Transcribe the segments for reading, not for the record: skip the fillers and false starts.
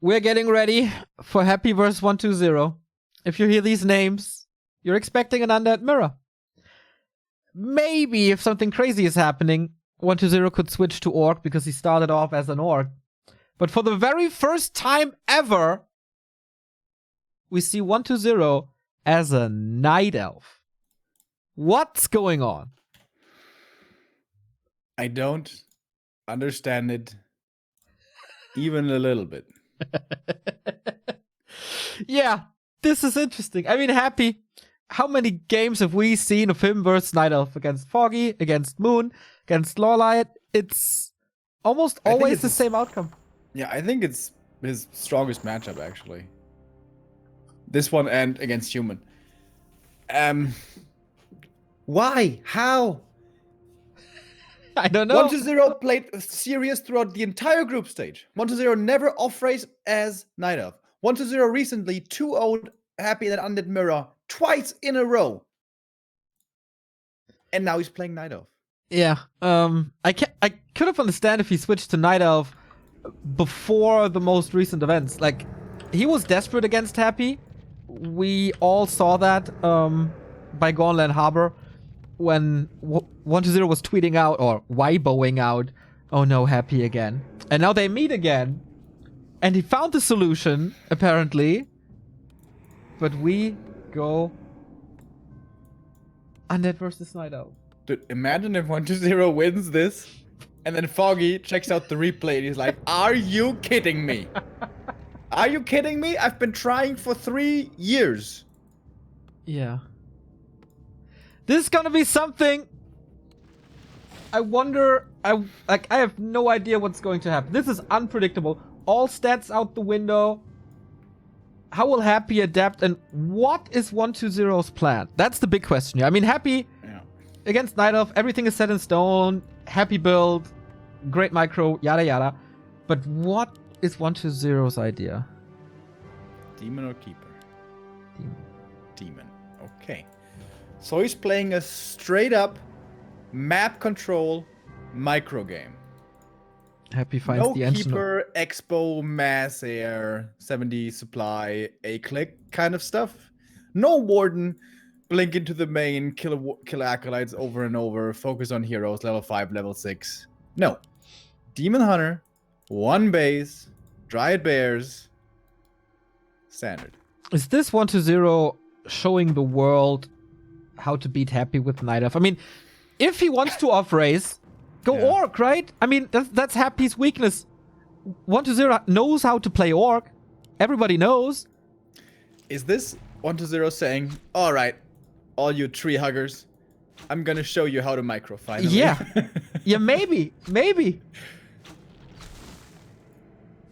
we're getting ready for Happy vs 120. If you hear these names, you're expecting an undead mirror. Maybe if something crazy is happening, 120 could switch to Orc because he started off as an Orc. But for the very first time ever, we see 120 as a Night Elf. What's going on? I don't understand it even a little bit. Yeah, this is interesting. I mean, Happy, how many games have we seen of him versus Night Elf? Against Foggy, against Moon, against Lawlight? It's almost always the same outcome. Yeah, I think it's his strongest matchup, actually. This one and against Human. Why? How? I don't know. 120 played serious throughout the entire group stage. 120 never off-race as Night Elf. 120 recently 2-0'd Happy and Undead Mirror twice in a row. And now he's playing Night Elf. Yeah. I could have understand if he switched to Night Elf before the most recent events. Like, he was desperate against Happy. We all saw that by Gauntlet Harbor when 120 was tweeting out or Weiboing out, "Oh no, Happy again." And now they meet again. And he found the solution, apparently. But we go Undead versus Night Elf. Dude, imagine if 120 wins this, and then Foggy checks out the replay and he's like, "Are you kidding me? Are you kidding me? I've been trying for 3 years." Yeah. This is gonna be something. I wonder. I have no idea what's going to happen. This is unpredictable. All stats out the window. How will Happy adapt, and what is 120's plan? That's the big question here. I mean, Happy against Night Elf, everything is set in stone. Happy build, great micro, yada yada. But what is 120's idea? Demon or Keeper? Demon. Okay. So he's playing a straight up map control micro game. Happy finds the engine. No Keeper, Expo, Mass Air, 70 supply, A-click kind of stuff. No Warden, blink into the main, kill acolytes over and over, focus on heroes, level 5, level 6. No. Demon Hunter, one base, Dryad Bears, standard. Is this 120 showing the world how to beat Happy with Night Elf? I mean, if he wants to off-race, go Orc, right? I mean, that's Happy's weakness. 120 knows how to play Orc. Everybody knows. Is this 120 saying, "All right, all you tree huggers, I'm gonna show you how to micro finally"? Yeah. Yeah, maybe.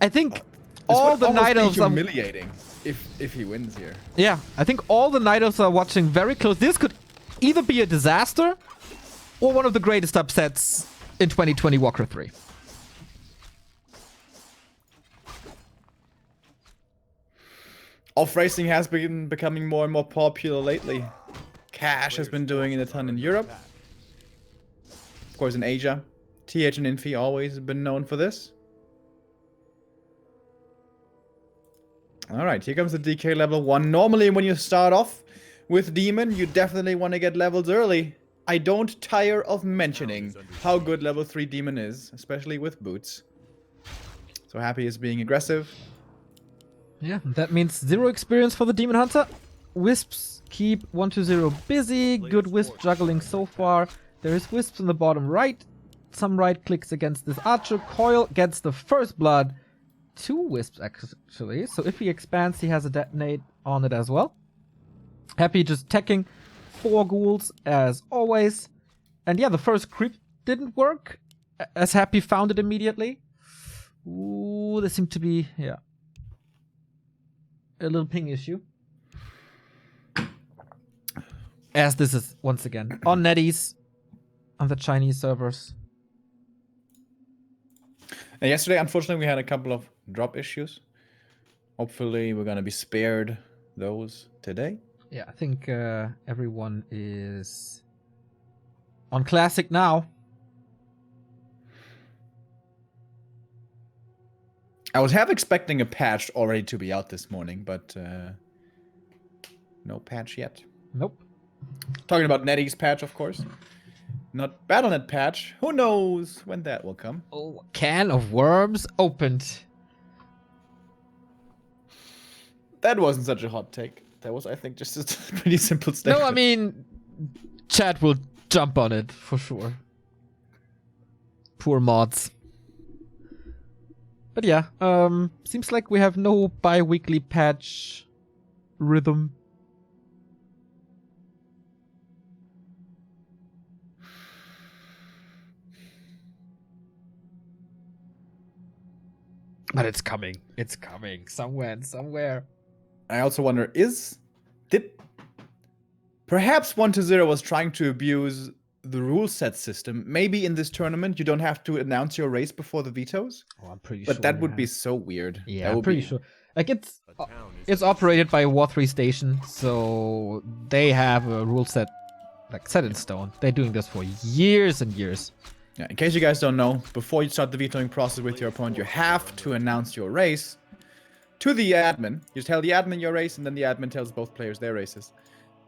I think all the Night Elves are humiliating if he wins here. Yeah, I think all the Night Elves are watching very close. This could either be a disaster or one of the greatest upsets in 2020 Warcraft 3. Off-racing has been becoming more and more popular lately. Cash has been doing it a ton in Europe. Of course in Asia. TH and Infi always been known for this. Alright, here comes the DK level 1. Normally when you start off with Demon, you definitely want to get levels early. I don't tire of mentioning how good level 3 Demon is, especially with boots. So Happy is being aggressive. Yeah, that means 0 experience for the Demon Hunter. Wisps keep 120 busy. Good wisp juggling so far. There is wisps in the bottom right. Some right clicks against this archer. Coil gets the first blood. 2 wisps actually. So if he expands, he has a detonate on it as well. Happy just teching 4 ghouls as always. And yeah, the first creep didn't work as Happy found it immediately. Ooh, there seemed to be, yeah, a little ping issue. As this is, once again, on NetEase, on the Chinese servers. And yesterday, unfortunately, we had a couple of drop issues. Hopefully, we're going to be spared those today. Yeah, I think everyone is on Classic now. I was half expecting a patch already to be out this morning, but no patch yet. Nope. Talking about NetEase patch, of course. Not BattleNet patch. Who knows when that will come? Oh, can of worms opened. That wasn't such a hot take. That was, I think, just a pretty simple statement. No, I mean, chat will jump on it for sure. Poor mods. But yeah, seems like we have no bi-weekly patch rhythm. But it's coming. It's coming. Somewhere and somewhere. I also wonder, did perhaps 1-0 was trying to abuse the rule set system? Maybe in this tournament you don't have to announce your race before the vetoes? Oh, I'm pretty sure. But that would be so weird. Yeah, I'm pretty sure. Like it's operated by a War3 station, so they have a rule set like set in stone. They're doing this for years and years. Yeah, in case you guys don't know, before you start the vetoing process with your opponent, you have to announce your race to the admin. You tell the admin your race, and then the admin tells both players their races.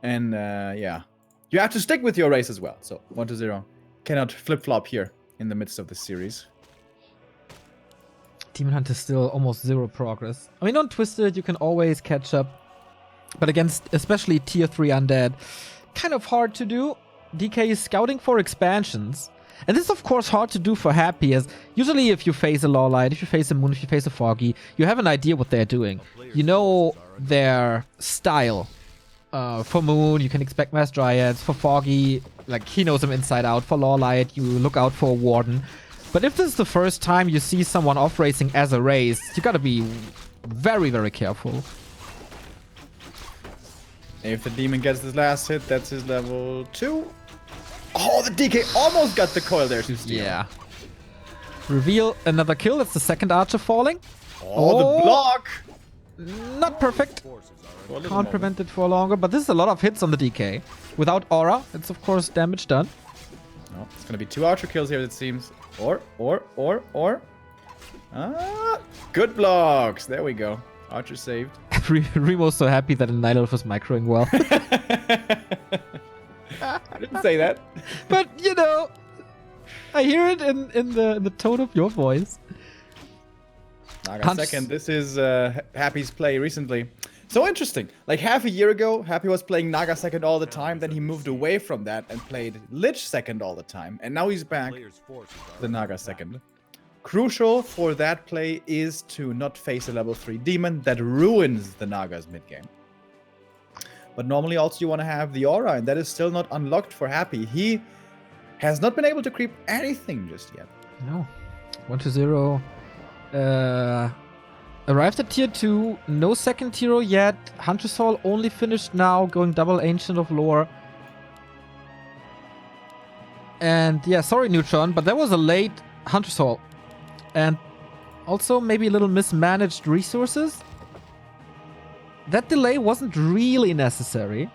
And yeah, you have to stick with your race as well. So 1-0 cannot flip-flop here in the midst of the series. Demon Hunter still almost zero progress. I mean, on Twisted you can always catch up, but against especially tier 3 undead, kind of hard to do. DK is scouting for expansions. And this is of course hard to do for Happy, as usually if you face a Lawlight, if you face a Moon, if you face a Foggy, you have an idea what they're doing. You know their style. For Moon, you can expect Mass Dryads. For Foggy, like he knows them inside out. For Lawlight, you look out for a Warden. But if this is the first time you see someone off-racing as a race, you gotta be very, very careful. If the demon gets his last hit, that's his level 2. Oh, the DK almost got the coil there to steal. Yeah. Reveal another kill. That's the second archer falling. Oh, the block! Not perfect. Can't prevent it for longer, but this is a lot of hits on the DK. Without aura, it's of course damage done. Oh, it's gonna be 2 archer kills here, it seems. Or. Ah, good blocks. There we go. Archer saved. Remo's so happy that Annihilate was microing well. I didn't say that. But, you know, I hear it in the tone of your voice. Naga second. This is Happy's play recently. So interesting. Like half a year ago, Happy was playing Naga second all the time. Then he moved away from that and played Lich second all the time. And now he's back the Naga second. Crucial for that play is to not face a level 3 demon that ruins the Naga's mid-game. But normally also you want to have the aura, and that is still not unlocked for Happy. He has not been able to creep anything just yet. No. 1-0. Arrived at tier 2. No second hero yet. Hunter's Hall only finished now, going double Ancient of Lore. And yeah, sorry Neutron, but that was a late Hunter's Hall. And also maybe a little mismanaged resources. That delay wasn't really necessary.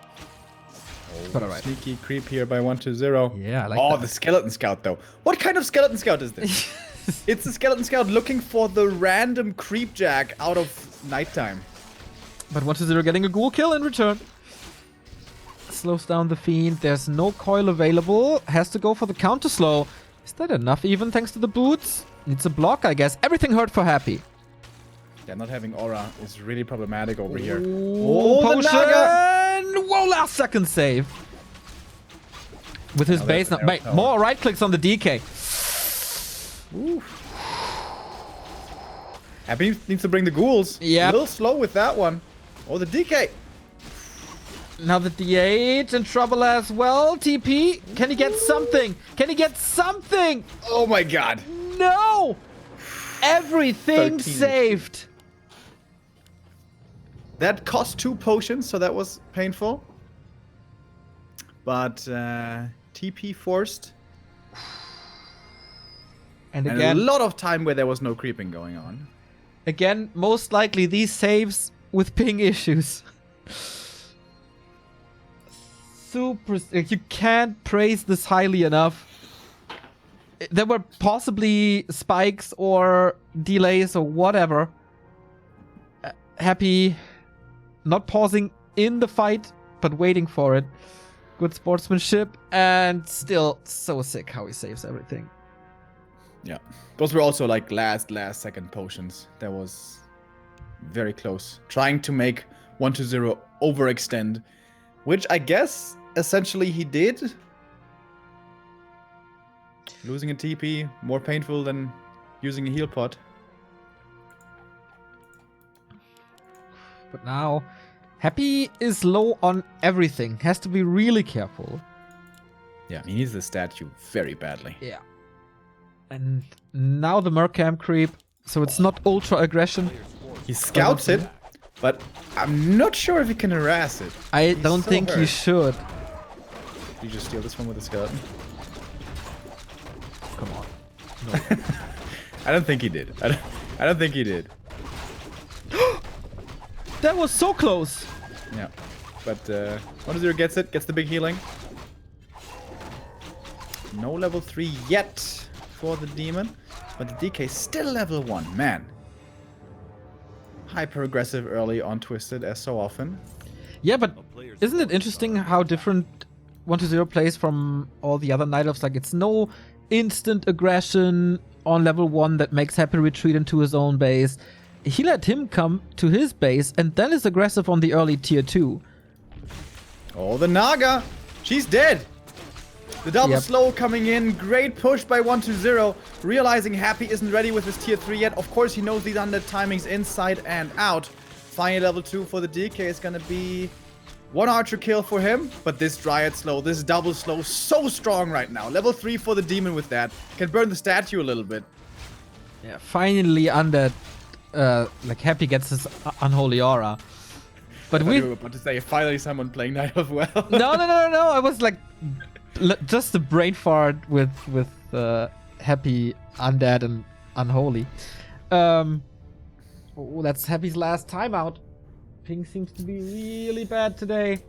But alright. Sneaky creep here by 1-0. Yeah, I like that. that. The Skeleton Scout, though. What kind of Skeleton Scout is this? It's the Skeleton Scout looking for the random creep jack out of nighttime. But 1-0 getting a ghoul kill in return. Slows down the Fiend. There's no coil available. Has to go for the counter slow. Is that enough even thanks to the boots? Needs a block, I guess. Everything hurt for Happy. Yeah, not having aura is really problematic over here. Oh, potion! Whoa, last second save. With his base now. Wait, more right clicks on the DK. Ooh. Happy needs to bring the ghouls. Yeah. A little slow with that one. Oh, the DK. Now the D8 in trouble as well. TP. Can he get something? Can he get something? Oh my god. No! Everything 13. saved. That cost 2 potions, so that was painful. But TP forced. And And again, a lot of time where there was no creeping going on. again, most likely these saves with ping issues. Super. You can't praise this highly enough. there were possibly spikes or delays or whatever. Happy not pausing in the fight, but waiting for it. Good sportsmanship, and still so sick how he saves everything. Yeah. Those were also like last second potions. That was very close. Trying to make 1-0 overextend, which I guess essentially he did. Losing a TP, more painful than using a heal pot. But now, Happy is low on everything. Has to be really careful. Yeah, he needs the statue very badly. Yeah. And now the Mercam creep. So it's not ultra aggression. He scouts it, but I'm not sure if he can harass it. I don't think he should. You just steal this one with a skeleton? Come on. No. I don't think he did. I don't think he did. That was so close. Yeah. But 1-0 gets it, gets the big healing. No level 3 yet for the demon. But the DK still level 1. Man. Hyper aggressive early on Twisted as so often. Yeah, but isn't it interesting how different 1-0 plays from all the other Night Elves? Like, it's no instant aggression on level 1 that makes Happy retreat into his own base. He let him come to his base and then is aggressive on the early tier 2. Oh, the Naga! She's dead! The double slow coming in. Great push by 1-0. Realizing Happy isn't ready with his tier 3 yet. Of course, he knows these undead timings inside and out. Finally, level 2 for the DK is going to be one archer kill for him. But this Dryad slow, this double slow, so strong right now. Level 3 for the demon with that. Can burn the statue a little bit. Yeah, finally undead. Like Happy gets his unholy aura. But we were about to say finally someone playing Night Elf well. No. I was like just a brain fart with Happy, undead, and unholy. Oh, that's Happy's last timeout. Ping seems to be really bad today.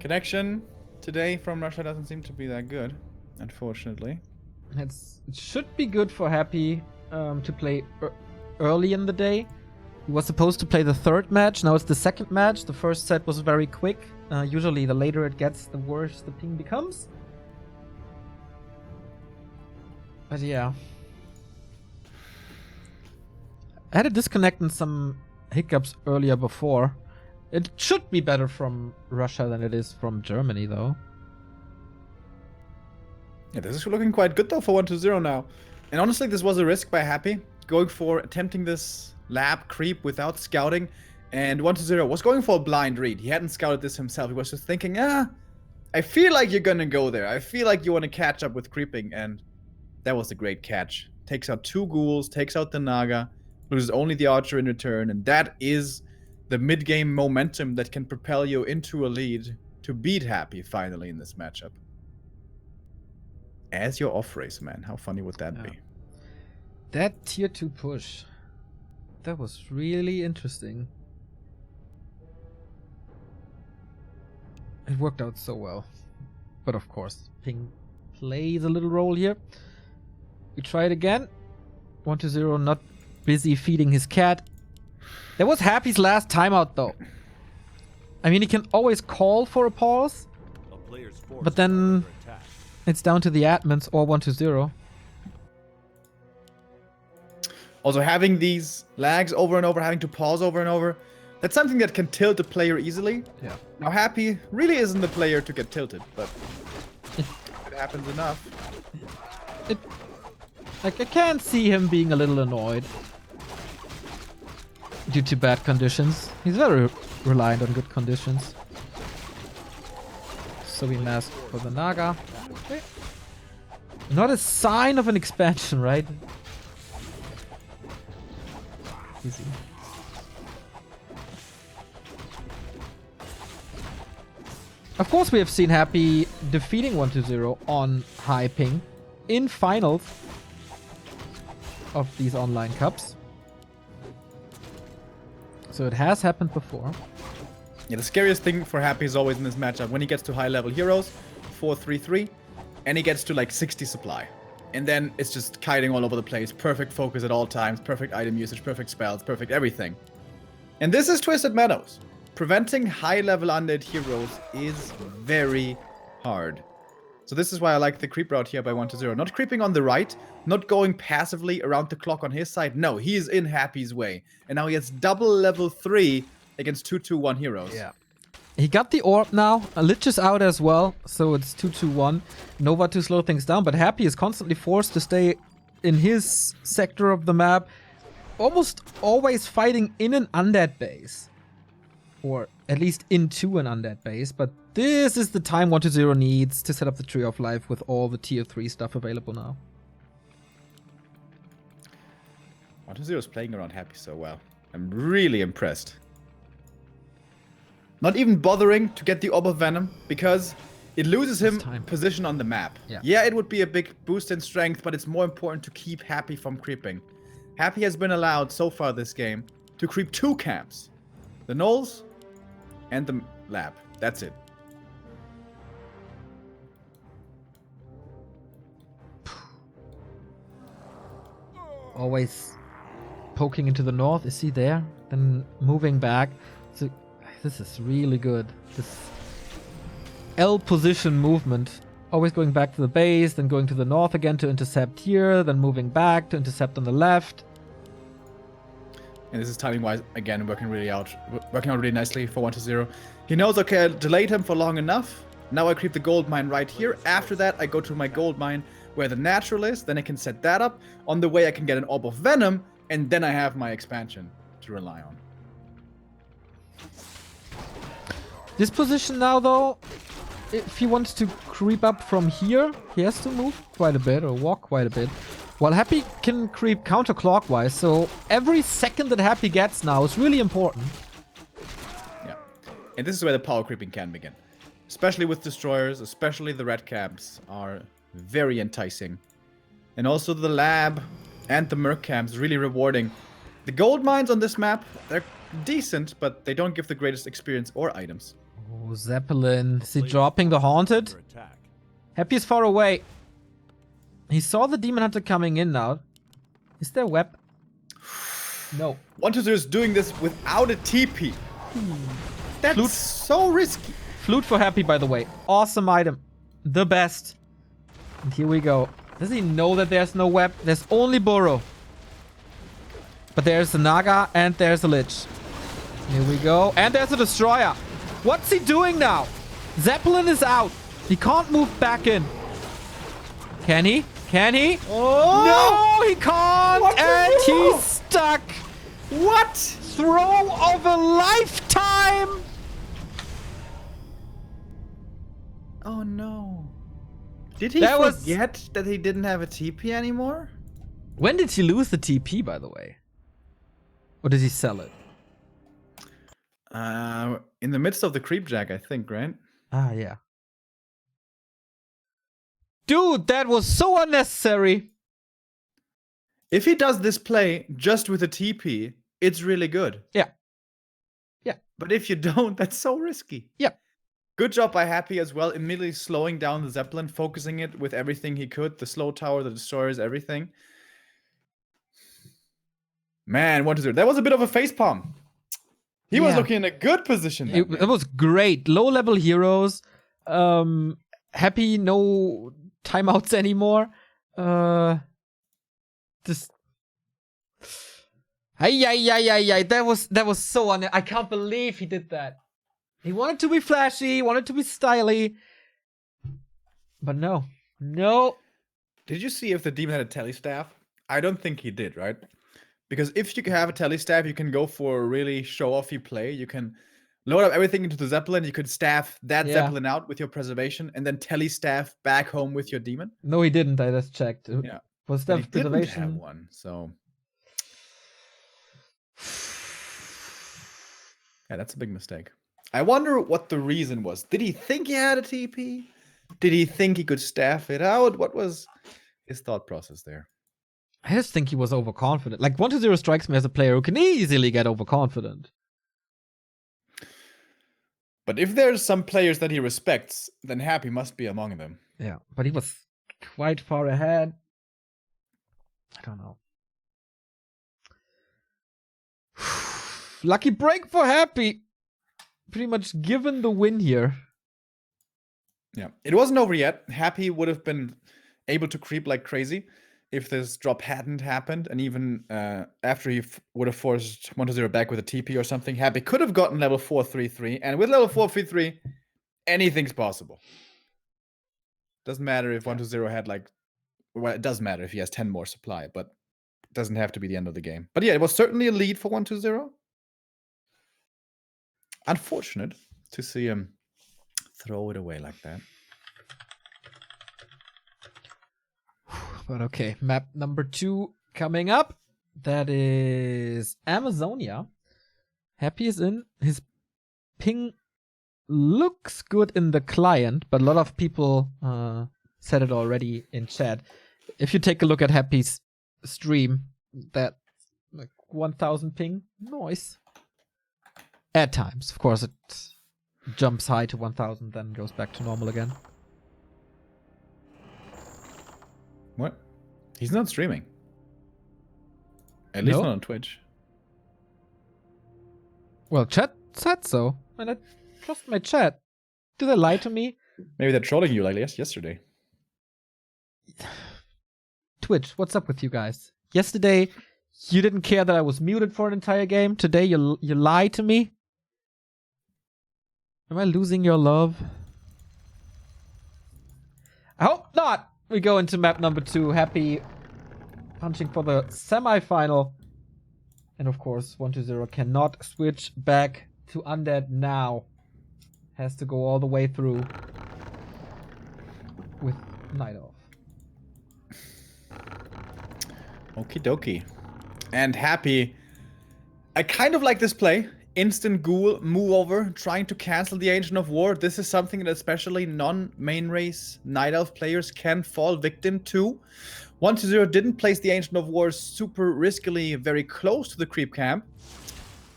Connection today from Russia doesn't seem to be that good, unfortunately. It should be good for Happy to play early in the day. He was supposed to play the third match. Now it's the second match. The first set was very quick. Usually the later it gets, the worse the ping becomes. But yeah. I had a disconnect and some hiccups earlier before. It should be better from Russia than it is from Germany, though. Yeah, this is looking quite good, though, for 1-0 now. And honestly, this was a risk by Happy. Going for attempting this lab creep without scouting. And 1-0 was going for a blind read. He hadn't scouted this himself. He was just thinking, I feel like you're gonna go there. I feel like you want to catch up with creeping. And that was a great catch. Takes out 2 ghouls, takes out the Naga, loses only the archer in return. And that is the mid-game momentum that can propel you into a lead to beat Happy finally in this matchup. As your off race, man. How funny would that be? That tier 2 push. That was really interesting. It worked out so well. But of course, ping plays a little role here. We try it again. 1-0 not busy feeding his cat. That was Happy's last timeout, though. I mean, he can always call for a pause. But then it's down to the admins or 1-0. Also, having these lags over and over, having to pause over and over, that's something that can tilt a player easily. Yeah. Now, Happy really isn't the player to get tilted, but if it happens enough. Like, I can see him being a little annoyed due to bad conditions. He's very reliant on good conditions. So we mask for the Naga. Okay. Not a sign of an expansion, right? Easy. Of course, we have seen Happy defeating 1-0 on high ping in finals of these online cups. So it has happened before. Yeah, the scariest thing for Happy is always in this matchup when he gets to high level heroes, 4-3-3, and he gets to like 60 supply. And then it's just kiting all over the place, perfect focus at all times, perfect item usage, perfect spells, perfect everything. And this is Twisted Meadows. Preventing high level undead heroes is very hard. So this is why I like the creep route here by 1-0. Not creeping on the right, not going passively around the clock on his side. No, he is in Happy's way. And now he has double level 3 against 2-2-1 heroes. Yeah. He got the orb now. Lich is out as well, so it's 2-2-1. Nova to slow things down, but Happy is constantly forced to stay in his sector of the map. Almost always fighting in an undead base. Or at least into an undead base, but this is the time 1-0 needs to set up the Tree of Life with all the tier 3 stuff available now. 1-0 is playing around Happy so well. I'm really impressed. Not even bothering to get the Orb of Venom, because it loses him position on the map. Yeah, it would be a big boost in strength, but it's more important to keep Happy from creeping. Happy has been allowed so far this game to creep 2 camps. The Knolls and the lab. That's it. Always poking into the north. Is he there? Then moving back. So this is really good. This L position movement. Always going back to the base, then going to the north again to intercept here, then moving back to intercept on the left. And this is timing-wise, again, working out really nicely for 1-0. He knows, okay, I delayed him for long enough. Now I creep the gold mine right here. After that, I go to my gold mine where the natural is. Then I can set that up. On the way, I can get an Orb of Venom. And then I have my expansion to rely on. This position now, though, if he wants to creep up from here, he has to move quite a bit or walk quite a bit. While Happy can creep counterclockwise, so every second that Happy gets now is really important. Yeah. And this is where the power creeping can begin. Especially with destroyers, especially the red camps are very enticing. And also the lab and the merc camps really rewarding. The gold mines on this map, they're decent, but they don't give the greatest experience or items. Oh, Zeppelin. Is he dropping the Haunted? Happy is far away. He saw the Demon Hunter coming in now. Is there web? No. 1-0 is doing this without a TP. That's so risky. Flute for Happy, by the way. Awesome item. The best. And here we go. Does he know that there's no web? There's only Burrow. But there's a Naga and there's a Lich. Here we go. And there's a Destroyer. What's he doing now? Zeppelin is out. He can't move back in. Can he? Can he? Oh! No, he can't. And he's stuck. What? Throw of a lifetime. Oh no. Did he forget that he didn't have a TP anymore? When did he lose the TP, by the way? Or did he sell it? In the midst of the creep jack, I think, right? Ah, yeah. Dude, that was so unnecessary. If he does this play just with a TP, it's really good. Yeah. Yeah. But if you don't, that's so risky. Yeah. Good job by Happy as well, immediately slowing down the Zeppelin, focusing it with everything he could. The slow tower, the destroyers, everything. Man, 1-0. That was a bit of a facepalm. He was looking in a good position. It was great. Low-level heroes. Happy, no timeouts anymore. Just... That was so I can't believe he did that. He wanted to be flashy, wanted to be styly. But no. No. Did you see if the demon had a telestaff? I don't think he did, right? Because if you have a telestaff, you can go for a really show-offy play. You can load up everything into the Zeppelin. You could staff that Zeppelin out with your preservation and then telestaff back home with your demon. No, he didn't. I just checked. Yeah. Was that preservation? Didn't have one, so... Yeah, that's a big mistake. I wonder what the reason was. Did he think he had a TP? Did he think he could staff it out? What was his thought process there? I just think he was overconfident. Like, 1-0 strikes me as a player who can easily get overconfident. But if there's some players that he respects, then Happy must be among them. Yeah, but he was quite far ahead. I don't know. Lucky break for Happy. Pretty much given the win here. Yeah, it wasn't over yet. Happy would have been able to creep like crazy if this drop hadn't happened, and even after he would have forced 1-0 back with a TP or something, Happy could have gotten level 4-3-3, and with level 4-3-3, anything's possible. Doesn't matter if 1-0 had like, well, it does matter if he has 10 more supply, but it doesn't have to be the end of the game. But yeah, it was certainly a lead for 1-0. Unfortunate to see him throw it away like that. But okay, map number 2 coming up. That is Amazonia. Happy is in. His ping looks good in the client, but a lot of people said it already in chat. If you take a look at Happy's stream, that like 1000 ping, noise. At times, of course, it jumps high to 1000, then goes back to normal again. What? He's not streaming. At least not on Twitch. Well, chat said so, and I trust my chat. Do they lie to me? Maybe they're trolling you like yesterday. Twitch, what's up with you guys? Yesterday, you didn't care that I was muted for an entire game. Today, you lie to me. Am I losing your love? I hope not. We go into map number 2. Happy punching for the semi-final. And of course, 1-0 cannot switch back to Undead now. Has to go all the way through with Night Off. Okie dokie. And Happy, I kind of like this play. Instant ghoul, move over, trying to cancel the Ancient of War. This is something that especially non-main race Night Elf players can fall victim to. 1-0 didn't place the Ancient of War super riskily very close to the creep camp.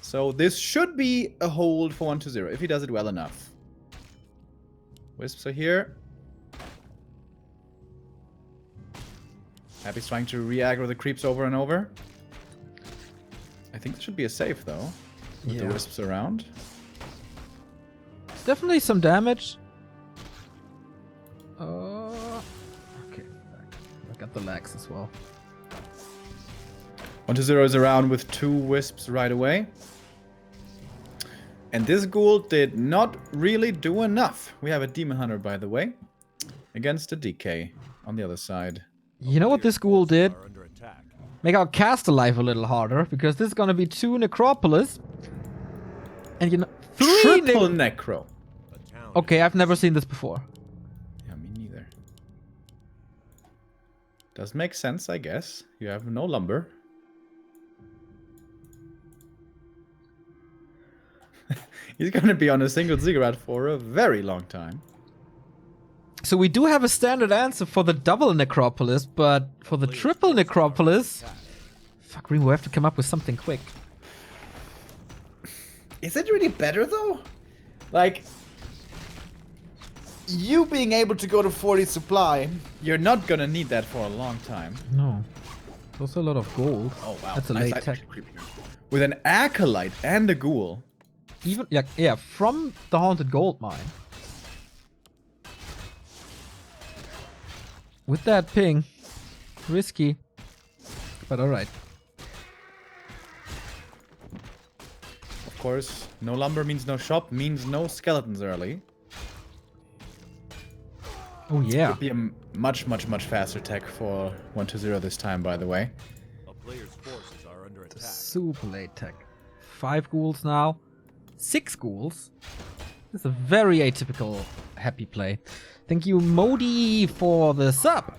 So this should be a hold for 1-0 if he does it well enough. Wisps are here. Happy's trying to re-aggro the creeps over and over. I think this should be a safe though. With the wisps around. It's definitely some damage. Okay. I got the lags as well. 1-0 is around with 2 wisps right away. And this ghoul did not really do enough. We have a Demon Hunter, by the way, against a DK on the other side. You know what this ghoul did? Make our caster life a little harder, because this is gonna be 2 Necropolis. And you know, 3 Triple Necro. Okay, I've never seen this before. Yeah, me neither. Does make sense, I guess. You have no lumber. He's gonna be on a single ziggurat for a very long time. So we do have a standard answer for the double Necropolis, but for the triple Necropolis... Fuck, Remo, we have to come up with something quick. Is it really better, though? Like, you being able to go to 40 supply, you're not gonna need that for a long time. No. It's also a lot of gold. Oh, wow. That's a late tech. With an Acolyte and a Ghoul. Even, yeah, from the Haunted Gold Mine. With that ping. Risky. But alright. Of course, no lumber means no shop, means no skeletons early. Oh yeah. Could be a much, much, much faster tech for 1-0 this time, by the way. A player's forces are under attack. Super late tech. 5 ghouls now. 6 ghouls. This is a very atypical Happy play. Thank you, Modi, for the sub.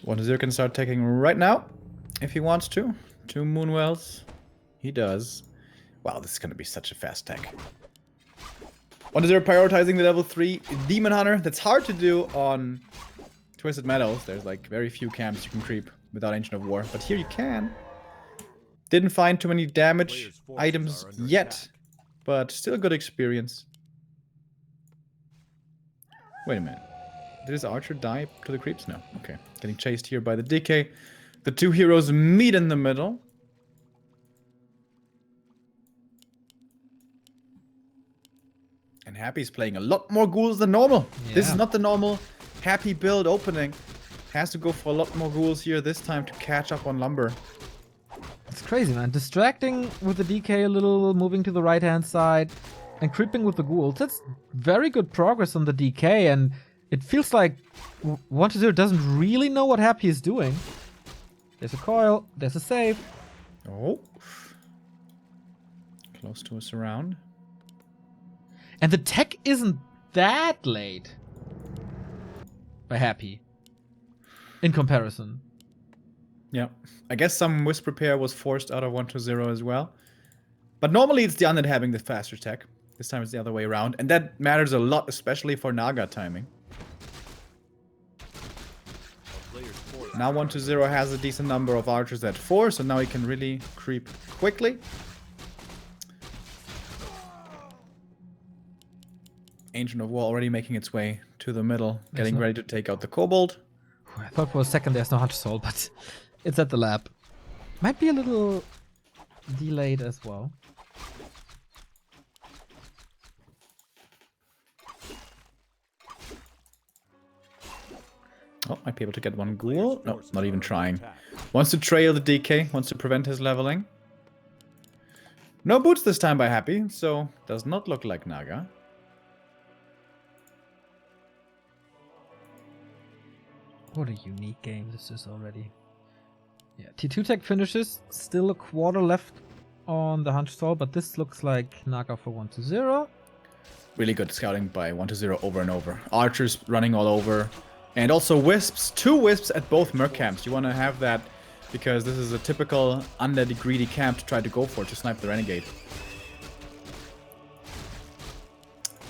1-0 can start taking right now, if he wants to. 2 Moonwells. He does. Wow, this is going to be such a fast tech. 1-0 prioritizing the level 3 Demon Hunter. That's hard to do on Twisted Meadows. There's like very few camps you can creep without Ancient of War. But here you can. Didn't find too many damage Players' forces items are under yet, attack. but still good experience. Wait a minute. Did his archer die to the creeps? No. Okay. Getting chased here by the DK. The two heroes meet in the middle. And Happy's playing a lot more ghouls than normal. This is Yeah. not the normal Happy build opening. Has to go for a lot more ghouls here this time to catch up on lumber. It's crazy, man. Distracting with the DK a little, moving to the right-hand side, and creeping with the ghouls. That's very good progress on the DK, and it feels like 1-0 doesn't really know what Happy is doing. There's a coil, there's a save. Oh. Close to a surround. And the tech isn't that late by Happy in comparison. Yeah. I guess some Wisp repair was forced out of 1-0 as well. But normally it's the undead having the faster tech. This time it's the other way around. And that matters a lot, especially for Naga timing. A player's forces Now are under 1-0 has a decent number of archers at 4, so now he can really creep quickly. Ancient of War already making its way to the middle, getting not- ready to take out the kobold. I thought for a second there's no Hunter Soul, but it's at the lab. Might be a little delayed as well. Oh, might be able to get one ghoul. No, forces not are even under trying. attack. Wants to trail the DK, wants to prevent his leveling. No boots this time by Happy, so does not look like Naga. What a unique game this is already. Yeah, T2 tech finishes. Still a quarter left on the Hunter Soul, but this looks like Naga for 1-0. Really good scouting by 1-0 over and over. Archers running all over. And also Wisps. 2 Wisps at both Merc camps. You want to have that because this is a typical undead greedy camp to try to go for, to snipe the Renegade.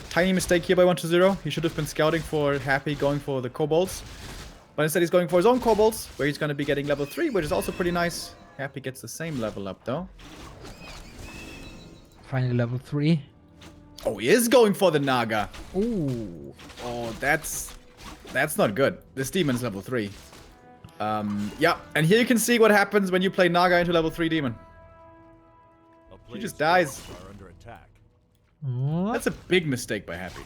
Tiny mistake here by 1-0. He should have been scouting for Happy, going for the kobolds. But instead he's going for his own kobolds, where he's going to be getting level 3, which is also pretty nice. Happy gets the same level up though. Finally level 3. Oh, he is going for the Naga. Ooh. Oh, that's not good. This demon is level 3. Yeah, and here you can see what happens when you play Naga into level 3 demon. A He player's just dies. forces are under attack. What? That's a big mistake by Happy.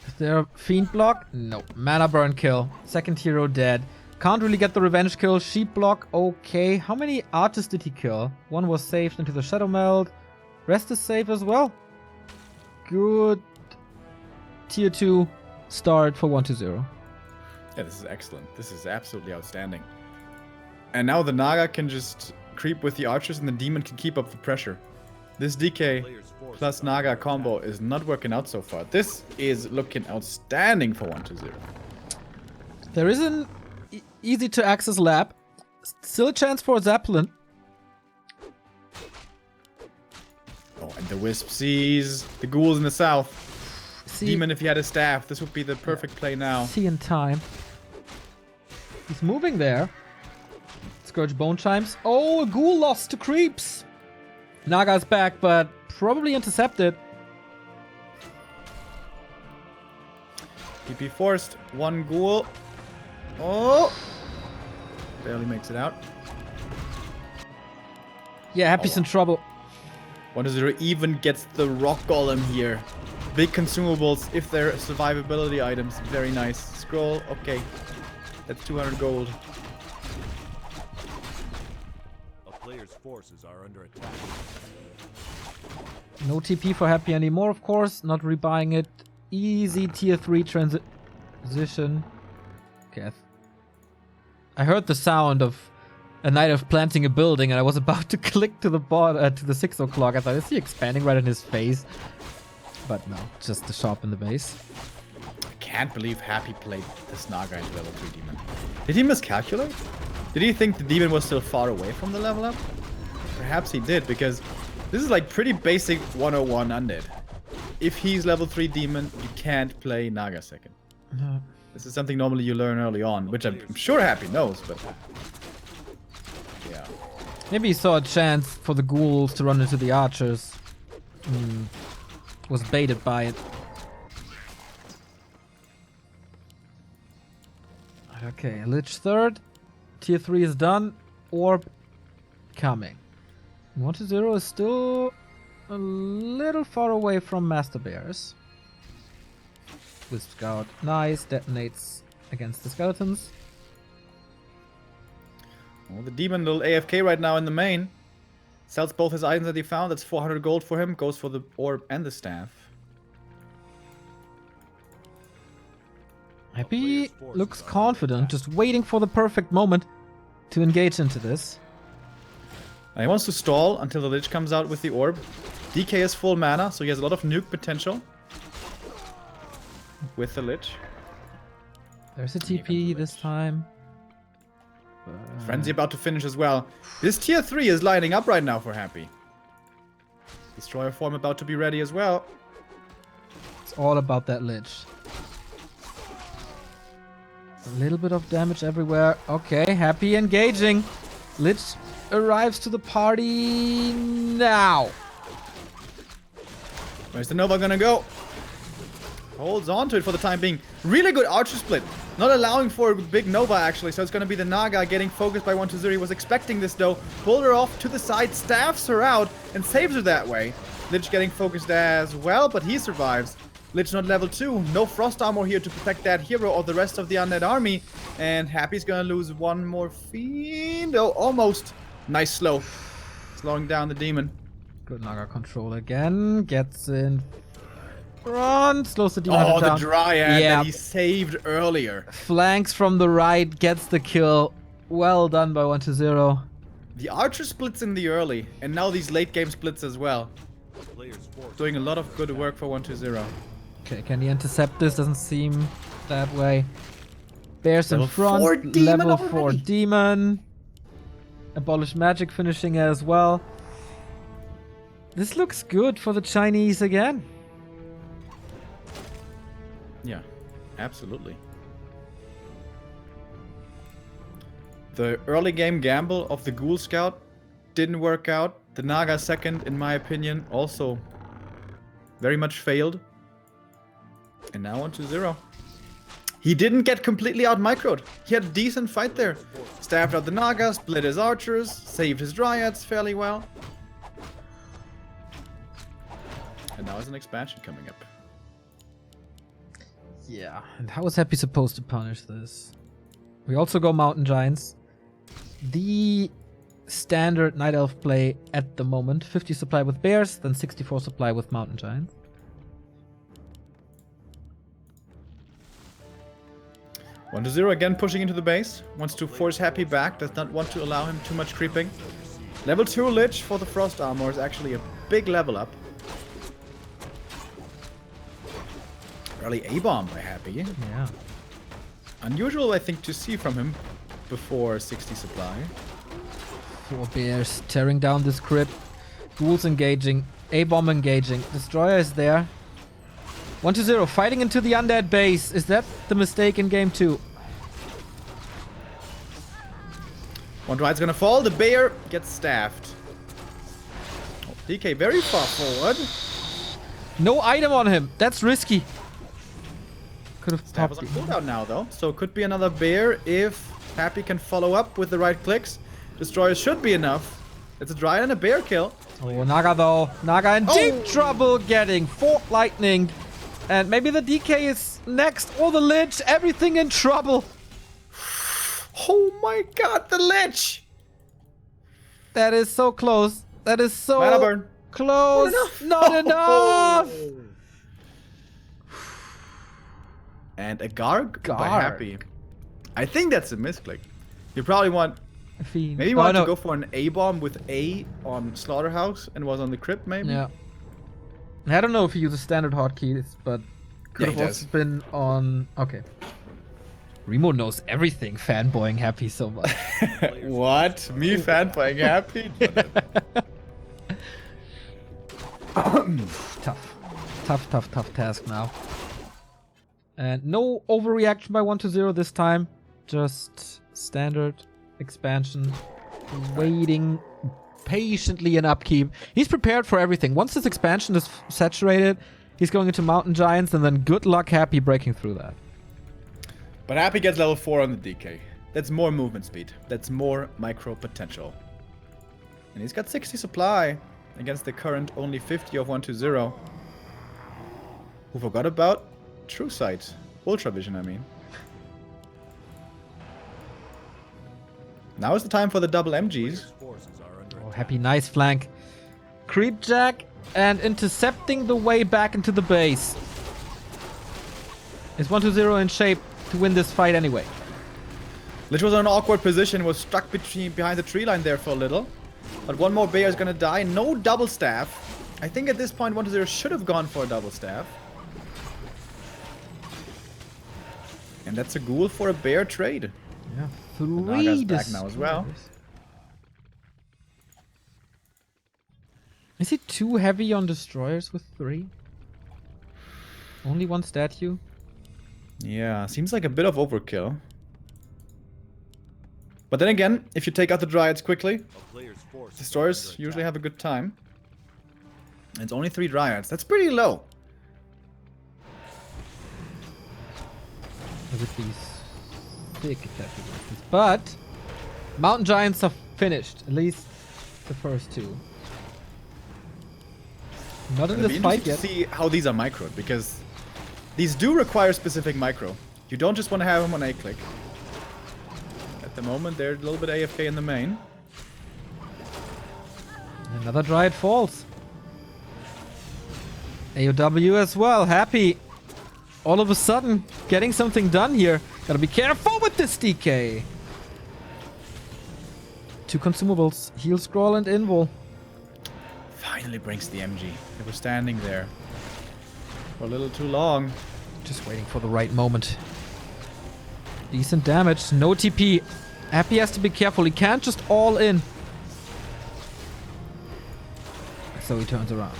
Is there a Fiend block? No. Mana burn kill. Second hero dead. Can't really get the revenge kill. Sheep block, okay. How many archers did he kill? One was saved into the Shadow Meld. Rest is safe as well. Good tier 2 start for 1-0. Yeah, this is excellent. This is absolutely outstanding. And now the Naga can just creep with the archers and the demon can keep up the pressure. This DK Players' forces plus are Naga under combo attack. is not working out so far. This is looking outstanding for 1-0. There is an easy to access lab. Still a chance for a Zeppelin. Oh, and the Wisp sees the ghouls in the south. See, Demon, if he had a staff, this would be the perfect play now. see in time. He's moving there. Scourge Bone Chimes. Oh, a ghoul lost to creeps. Naga's back, but probably intercepted. PP forced. One ghoul. Oh! Barely makes it out. Yeah, Happy's in trouble. 1-0 even gets the rock golem here. Big consumables if they're survivability items. Very nice. Scroll. Okay. That's 200 gold. A player's forces are under attack. No TP for Happy anymore, of course. Not rebuying it. Easy tier 3 transition. Okay. I heard the sound of a knight of planting a building, and I was about to click to the to the 6 o'clock. I thought, is he expanding right in his face? But no, just the shop in the base. I can't believe Happy played this Naga into level 3 demon. Did he miscalculate? Did he think the demon was still far away from the level up? Perhaps he did, because this is like pretty basic 101 undead. If he's level 3 demon, you can't play Naga second. No. This is something normally you learn early on, which I'm sure Happy knows, but... Yeah. Maybe he saw a chance for the ghouls to run into the archers. Was baited by it. Okay, Lich third. Tier 3 is done. Orb coming. 1-0 is still a little far away from Master Bears. Wisp Scout, nice, detonates against the skeletons. Well, the demon little AFK right now in the main. Sells both his items that he found. That's 400 gold for him. Goes for the orb and the staff. Happy looks confident, just waiting for the perfect moment to engage into this. He wants to stall until the Lich comes out with the orb. DK is full mana, so he has a lot of nuke potential. With the Lich. There's a TP this time. Frenzy about to finish as well. This tier 3 is lining up right now for Happy. Destroyer form about to be ready as well. It's all about that Lich. A little bit of damage everywhere. Okay, Happy engaging. Lich arrives to the party now. Where's the Nova gonna go? Holds on to it for the time being. Really good archer split. Not allowing for a big Nova actually, so it's gonna be the Naga getting focused by 1-0. He was expecting this though. Pulled her off to the side, staffs her out, and saves her that way. Lich getting focused as well, but he survives. Lich not level 2. No frost armor here to protect that hero or the rest of the undead army. And Happy's gonna lose one more fiend. Oh, almost. Nice slow. Slowing down the demon. Good Naga control again. Gets in front. Slows the demon Oh, the down. Dryad Yeah. that he saved earlier. Flanks from the right. Gets the kill. Well done by 1-0. The archer splits in the early. And now these late game splits as well. Player's force Doing a lot of good work for 1-0. Okay, can he intercept this? Doesn't seem that way. Bears in Level front. 4 demon Level 4 already. demon. Abolish magic finishing as well. This looks good for the Chinese again. Yeah, absolutely. The early game gamble of the Ghoul Scout didn't work out. The Naga second, in my opinion, also very much failed. And now 1-0. He didn't get completely out-microed. He had a decent fight there. Staffed out the Naga, split his archers, saved his Dryads fairly well. And now there's an expansion coming up. Yeah, and how is Happy supposed to punish this? We also go Mountain Giants. The standard Night Elf play at the moment. 50 supply with Bears, then 64 supply with Mountain Giants. 1-0 again pushing into the base. Wants to force Happy back. Does not want to allow him too much creeping. Level 2 Lich for the Frost Armor is actually a big level up. Early A-bomb by Happy. Yeah. Unusual, I think, to see from him before 60 supply. 4 Bears tearing down this crypt. Ghouls engaging. A-bomb engaging. Destroyer is there. 1-0 fighting into the undead base. Is that the mistake in game 2? One ride's gonna fall. The bear gets staffed. Oh, DK very far forward. No item on him. That's risky. Could have Staff is popped on it. cooldown now, though. So could be another bear if Happy can follow up with the right clicks. Destroyer should be enough. It's a Dryad and a bear kill. Oh, Naga though. Naga in deep Oh. trouble getting Fort Lightning. And maybe the DK is next. Or the Lich. Everything in trouble. Oh my god, the Lich! That is so close. That is so Mana burn. close. Not enough. And a Garg by Garg. Happy. I think that's a misclick. You probably want... Fiend. Maybe you Oh, wanted no. to go for an A-bomb with A on Slaughterhouse and was on the crypt, maybe? Yeah. I don't know if he uses standard hotkeys, but could Yeah, have he also does. been on... Okay. Remo knows everything, fanboying Happy so much. What? Me fanboying Happy? Tough task now. And no overreaction by 1-0 this time. Just standard expansion. waiting patiently in upkeep. He's prepared for everything. Once this expansion is saturated, he's going into Mountain Giants, and then good luck Happy breaking through that. But Happy gets level 4 on the DK. That's more movement speed. That's more micro potential. And he's got 60 supply against the current only 50 of 120. Who forgot about True Sight. Ultra Vision, I mean. Now is the time for the double MGs. Players' forces are under Oh, attack. Happy, nice flank. Creep Jack and intercepting the way back into the base. Is 120 in shape to win this fight anyway? Lich was in an awkward position, was stuck behind the tree line there for a little. But one more bear is gonna die. No double staff. I think at this point 120 should have gone for a double staff. And that's a ghoul for a bear trade. Yeah, Naga's 3 back now as well. destroyers. Is he too heavy on destroyers with 3? Only 1 statue? Yeah, seems like a bit of overkill. But then again, if you take out the dryads quickly, A player's forces are destroyers under usually attack. have a good time. It's only 3 dryads. That's pretty low. With these big attacking weapons. But Mountain Giants are finished. At least the first 2. Not in It'll this be fight interesting yet. to see how these are microed, because these do require specific micro. You don't just want to have them on A-click. At the moment, they're a little bit AFK in the main. Another Dryad falls. AOW as well. Happy. All of a sudden, getting something done here. Gotta be careful with this DK. 2 consumables. Heal Scroll and Invul. Finally brings the MG. They were standing there for a little too long. Just waiting for the right moment. Decent damage. No TP. Happy has to be careful. He can't just all in. So he turns around.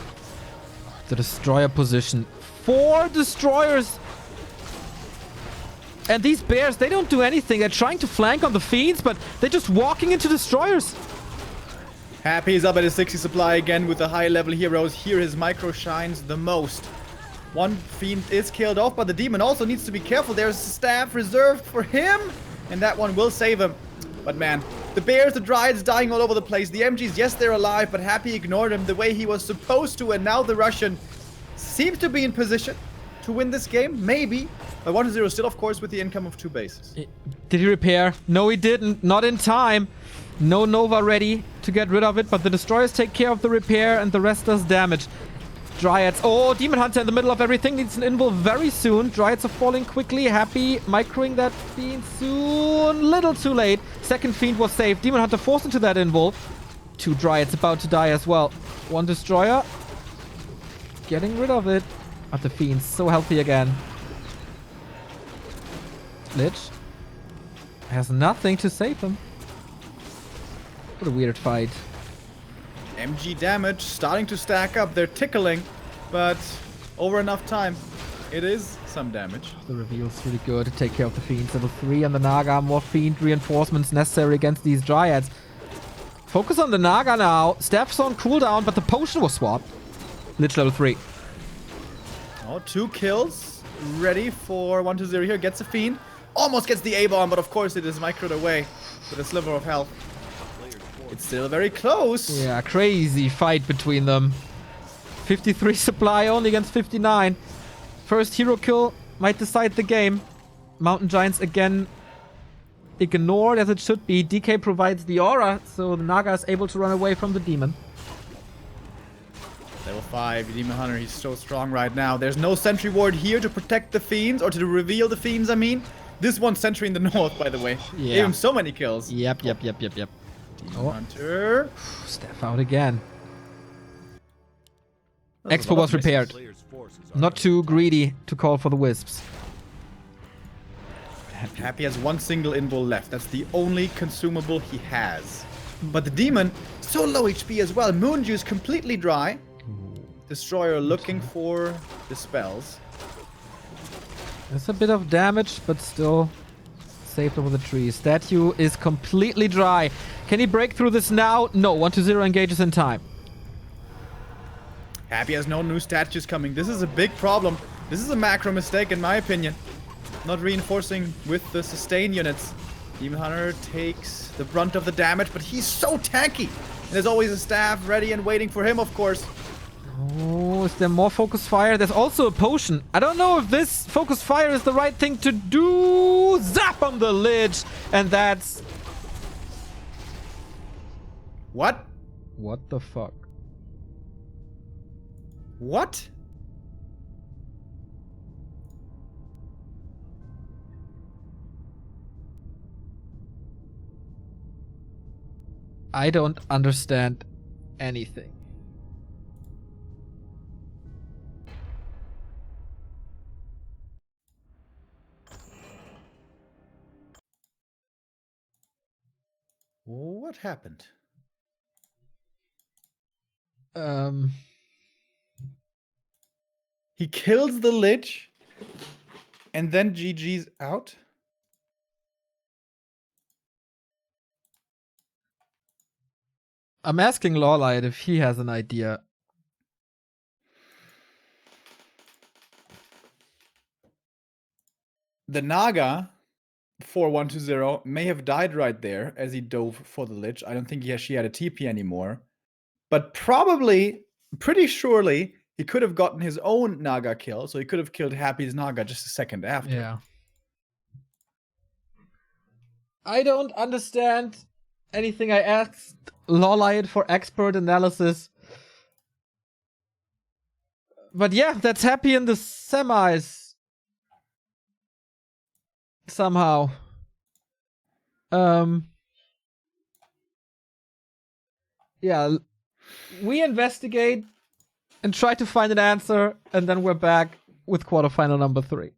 The destroyer position. 4 destroyers. And these bears, they don't do anything. They're trying to flank on the fiends, but they're just walking into destroyers. Happy is up at his 60 supply again with the high level heroes. Here his micro shines the most. One fiend is killed off, but the demon also needs to be careful. There's a staff reserved for him, and that one will save him. But man, the bears, the dryads dying all over the place. The MGs, yes, they're alive, but Happy ignored him the way he was supposed to, and now the Russian seems to be in position to win this game, maybe. But 1-0 still, of course, with the income of 2 bases. Did he repair? No, he didn't. Not in time. No Nova ready to get rid of it, but the destroyers take care of the repair and the rest does damage. Dryads. Oh, Demon Hunter in the middle of everything. Needs an invul very soon. Dryads are falling quickly. Happy. Microing that fiend soon. Little too late. Second fiend was saved. Demon Hunter forced into that invul. 2 Dryads about to die as well. 1 destroyer. Getting rid of it. But the fiend's so healthy again. Lich has nothing to save him. What a weird fight. MG damage starting to stack up. They're tickling, but over enough time, it is some damage. The reveal's really good to take care of the fiends. Level 3 on the Naga. More fiend reinforcements necessary against these dryads. Focus on the Naga now. Staff's on cooldown, but the potion was swapped. Lich level 3. Oh, 2 kills. Ready for 1-0 here. Gets a fiend. Almost gets the A-bomb, but of course it is microed away with a sliver of health. It's still very close. Yeah, crazy fight between them. 53 supply only against 59. First hero kill might decide the game. Mountain Giants again ignored as it should be. DK provides the aura, so the Naga is able to run away from the demon. Level 5, Demon Hunter, he's so strong right now. There's no sentry ward here to protect the fiends, or to reveal the fiends, I mean. This one sentry in the north, by the way. Yeah. Gave him so many kills. Yep. Demon Oh. Hunter. Staff out again. That's a Expo lot was of misses. repaired. Players' forces are Not under too attack. greedy to call for the wisps. Happy has 1 single invul left. That's the only consumable he has. But the demon, so low HP as well. Moon juice completely dry. Destroyer looking for the spells. There's a bit of damage, but still saved over the tree. Statue is completely dry. Can he break through this now? No, 1-0 engages in time. Happy has no new statues coming. This is a big problem. This is a macro mistake in my opinion. Not reinforcing with the sustain units. Demon Hunter takes the brunt of the damage, but he's so tanky. And there's always a staff ready and waiting for him, of course. Oh, is there more focus fire? There's also a potion. I don't know if this focus fire is the right thing to do. Zap on the Lich. And that's... What? What the fuck? What? I don't understand anything. What happened? He kills the Lich and then GG's out? I'm asking Lawlight if he has an idea. The Naga for 1-0 may have died right there as he dove for the Lich. I don't think she had a TP anymore. But probably, pretty surely, he could have gotten his own Naga kill. So he could have killed Happy's Naga just a second after. Yeah. I don't understand anything. I asked Lawlight for expert analysis. But yeah, that's Happy in the semis. Somehow. Yeah. We investigate and try to find an answer, and then we're back with quarterfinal number 3.